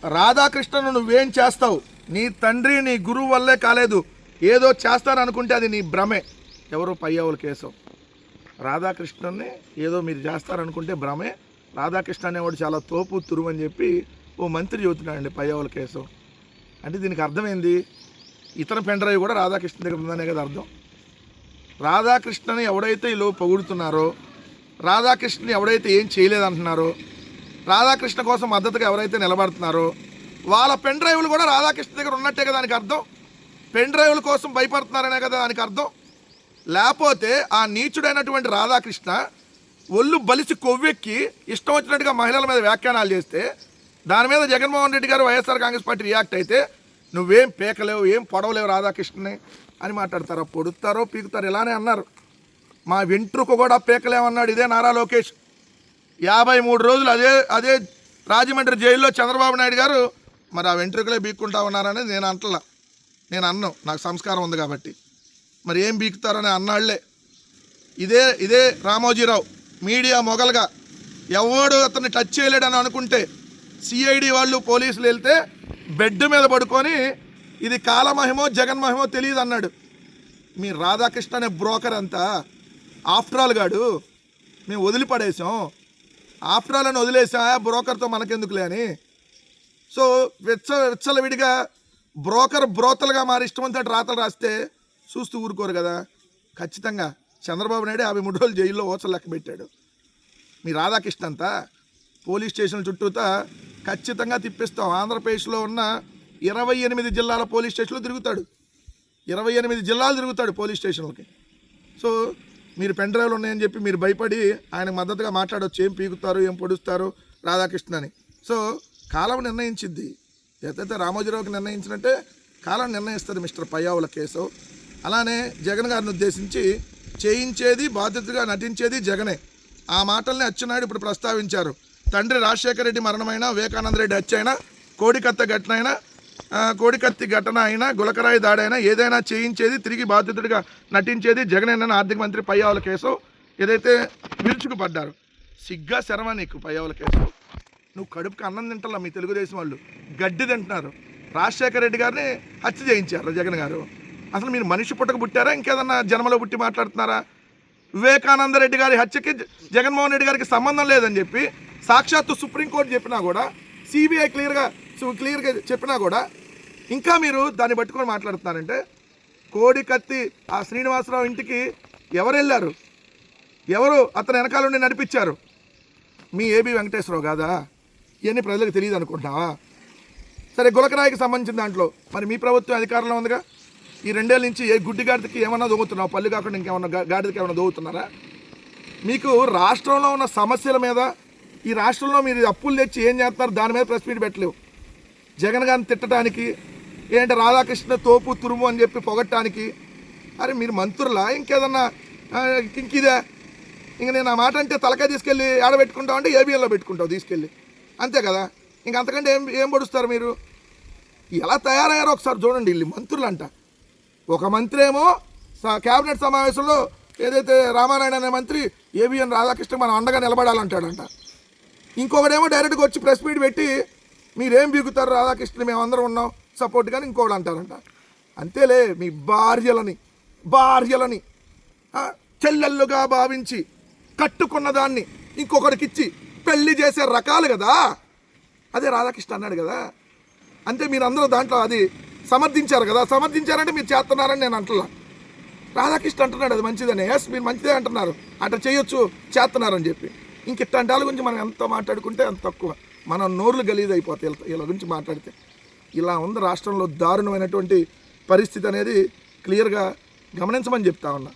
రాధాకృష్ణను నువ్వేం చేస్తావు? నీ తండ్రి నీ గురువు వల్లే కాలేదు, ఏదో చేస్తారనుకుంటే అది నీ భ్రమే. ఎవరు? పయ్యావుల కేశవ్. రాధాకృష్ణన్ని ఏదో మీరు చేస్తారనుకుంటే భ్రమే. రాధాకృష్ణ అనేవాడు చాలా తోపు తురుము అని చెప్పి ఓ మంత్రి చెబుతున్నాడండి పయ్యావుల కేశవ్. అంటే దీనికి అర్థమైంది, ఇతర పెన్ డ్రైవ్ కూడా రాధాకృష్ణ దగ్గర ఉందనే కదా అర్థం. రాధాకృష్ణని ఎవడైతే ఇలా పొగుడుతున్నారో, రాధాకృష్ణని ఎవడైతే ఏం చేయలేదంటున్నారో, రాధాకృష్ణ కోసం మద్దతుగా ఎవరైతే నిలబడుతున్నారో వాళ్ళ పెన్ డ్రైవ్లు కూడా రాధాకృష్ణ దగ్గర ఉన్నట్టే కదా దానికి అర్థం. పెన్ డ్రైవ్ల కోసం భయపడుతున్నారనే కదా దానికి అర్థం. లేకపోతే ఆ నీచుడైనటువంటి రాధాకృష్ణ ఒళ్ళు బలిసి కొవ్వెక్కి ఇష్టం వచ్చినట్టుగా మహిళల మీద వ్యాఖ్యానాలు చేస్తే దాని మీద జగన్మోహన్ రెడ్డి గారు వైఎస్ఆర్ కాంగ్రెస్ పార్టీ రియాక్ట్ అయితే నువ్వేం పీకలేవు, ఏం పొడవలేవు రాధాకృష్ణని అని మాట్లాడతారో, పొడుస్తారో పీకుతారు. ఇలానే అన్నారు. మా వెంట్రుక కూడా పీకలేమన్నాడు ఇదే నారా లోకేష్. 53 రోజులు అదే రాజమండ్రి జైల్లో చంద్రబాబు నాయుడు గారు మరి ఆ వెంట్రుకలే బీక్కుంటా ఉన్నారని నేను అంటలా. నేను అన్నాను, నాకు సంస్కారం ఉంది కాబట్టి. మరి ఏం బీకుతారని అన్నాళ్లే. ఇదే రామోజీరావు మీడియా మొగలుగా ఎవడు అతన్ని టచ్ చేయలేడని అనుకుంటే సిఐడి వాళ్ళు పోలీసులు వెళ్తే బెడ్ మీద పడుకొని ఇది కాలమహిమో జగన్మహిమో తెలియదు అన్నాడు. మీ రాధాకృష్ణ అనే బ్రోకర్ అంతా ఆఫ్టర్ ఆల్ గాడు మేము వదిలిపడేసాం, ఆఫ్టర్ ఆల్ అని వదిలేసా, బ్రోకర్తో మనకెందుకులే అని. సో విచ్చలవిడిగా బ్రోతలుగా మారి ఇష్టమంతటి రాతలు రాస్తే చూస్తూ ఊరుకోరు కదా. ఖచ్చితంగా చంద్రబాబు నాయుడు 53 రోజులు జైల్లో ఓచలు లెక్క పెట్టాడు. మీ రాధాకృష్ణ అంతా పోలీస్ స్టేషన్ల చుట్టూతా ఖచ్చితంగా తిప్పిస్తాం. ఆంధ్రప్రదేశ్లో ఉన్న 28 జిల్లాల పోలీస్ స్టేషన్లు తిరుగుతాడు. 28 జిల్లాలు తిరుగుతాడు పోలీస్ స్టేషన్లకి. సో మీరు పెన్ డ్రైవ్లు ఉన్నాయని చెప్పి మీరు భయపడి ఆయనకు మద్దతుగా మాట్లాడవచ్చు, ఏం పీకుతారు, ఏం పొడుస్తారు రాధాకృష్ణ అని. సో కాలం నిర్ణయించింది. ఏదైతే రామోజీరావుకి నిర్ణయించినట్టే కాలం నిర్ణయిస్తుంది మిస్టర్ పయ్యావుల కేశవ్. అలానే జగన్ గారిని ఉద్దేశించి చేయించేది, బాధ్యతగా నటించేది జగనే. ఆ మాటల్ని అచ్చెన్నాయుడు ఇప్పుడు ప్రస్తావించారు. తండ్రి రాజశేఖర రెడ్డి మరణమైనా, వివేకానంద రెడ్డి హత్య అయినా, కోడికత్తి ఘటన అయినా, గులకరాయి దాడి అయినా ఏదైనా చేయించేది, తిరిగి బాధ్యతగా నటించేది జగనేనని ఆర్థిక మంత్రి పయ్యావుల కేశవ్ ఏదైతే విరుచుకుపడ్డారు. సిగ్గా శరమా నీకు పయ్యావుల కేశవ్? నువ్వు కడుపుకి అన్నం తింటలా, మీ తెలుగుదేశం వాళ్ళు గడ్డి తింటున్నారు. రాజశేఖర రెడ్డి గారిని హత్య చేయించారు జగన్ గారు. అసలు మీరు మనిషి పుట్టక పుట్టారా, ఇంకేదన్నా జన్మలో పుట్టి మాట్లాడుతున్నారా? వివేకానంద రెడ్డి గారి హత్యకి జగన్మోహన్ రెడ్డి గారికి సంబంధం లేదని చెప్పి సాక్షాత్తు సుప్రీంకోర్టు చెప్పినా కూడా, సిబిఐ క్లియర్గా చెప్పినా కూడా ఇంకా మీరు దాన్ని పట్టుకొని మాట్లాడుతున్నారంటే, కోడికత్తి ఆ శ్రీనివాసరావు ఇంటికి ఎవరు వెళ్ళారు, ఎవరు అతను వెనకాల నుండి నడిపించారు? మీ ఏబి వెంకటేశ్వరరావు కాదా? ఇవన్నీ ప్రజలకు తెలియదు అనుకుంటున్నావా? సరే, గులకరాయికి సంబంధించిన దాంట్లో మరి మీ ప్రభుత్వం అధికారంలో ఉందిగా. ఈ 2 ఏళ్ళ నుంచి ఏ గుడ్డి గాడిదకి ఏమన్నా దొంగతున్నావు? పళ్ళు కాకుండా ఇంకేమన్నా గాడిదకి ఏమన్నా దొంగతున్నారా? మీకు రాష్ట్రంలో ఉన్న సమస్యల మీద, ఈ రాష్ట్రంలో మీరు అప్పులు తెచ్చి ఏం చేస్తున్నారు దాని మీద ప్రెస్ మీట్ పెట్టలేవు. జగన్ గారిని తిట్టడానికి, ఏంటంటే రాధాకృష్ణ తోపు తురుము అని చెప్పి పొగట్టడానికి. అరే మీరు మంత్రులా ఇంకేదన్నా ఇంకిదే? ఇంక నేను ఆ మాట అంటే తలకాయ తీసుకెళ్ళి ఆడబెట్టుకుంటావు అంటే ఏబిఎన్లో పెట్టుకుంటావు తీసుకెళ్ళి, అంతే కదా. ఇంక అంతకంటే ఏం పొడుస్తారు మీరు? ఎలా తయారయ్యారో ఒకసారి చూడండి. వీళ్ళు మంత్రులు అంట. ఒక మంత్రి ఏమో క్యాబినెట్ సమావేశంలో ఏదైతే రామానాయుడు అనే మంత్రి ఏబిఎన్ రాధాకృష్ణ మనం అండగా నిలబడాలంటాడంట. ఇంకొకడేమో డైరెక్ట్గా వచ్చి ప్రెస్ మీట్ పెట్టి మీరేం బీగుతారు రాధాకృష్ణ, మేమందరం ఉన్నాం సపోర్ట్, కానీ ఇంకోటి అంటారంట. అంతేలే, మీ భార్యలని చెల్లెళ్ళుగా భావించి కట్టుకున్న దాన్ని ఇంకొకరికిచ్చి పెళ్లి చేసే రకాలు కదా. అదే రాధాకృష్ణ అన్నాడు కదా. అంతే, మీరందరూ దాంట్లో అది సమర్థించారు కదా. సమర్థించారంటే మీరు చేస్తున్నారని నేను అంటలా. రాధాకృష్ణ అంటున్నాడు అది మంచిదని. ఎస్, మీరు మంచిదే అంటున్నారు, అట్లా చేయొచ్చు, చేస్తున్నారని చెప్పి. ఇంక ఇట్లాంటి వాళ్ళ గురించి మనం ఎంత మాట్లాడుకుంటే అంత తక్కువ. మనం నోర్లు గలీజ్ అయిపోతాయి వీళ్ళ గురించి మాట్లాడితే. ఇలా ఉంది రాష్ట్రంలో దారుణమైనటువంటి పరిస్థితి అనేది క్లియర్గా గమనించమని చెప్తా ఉన్నా.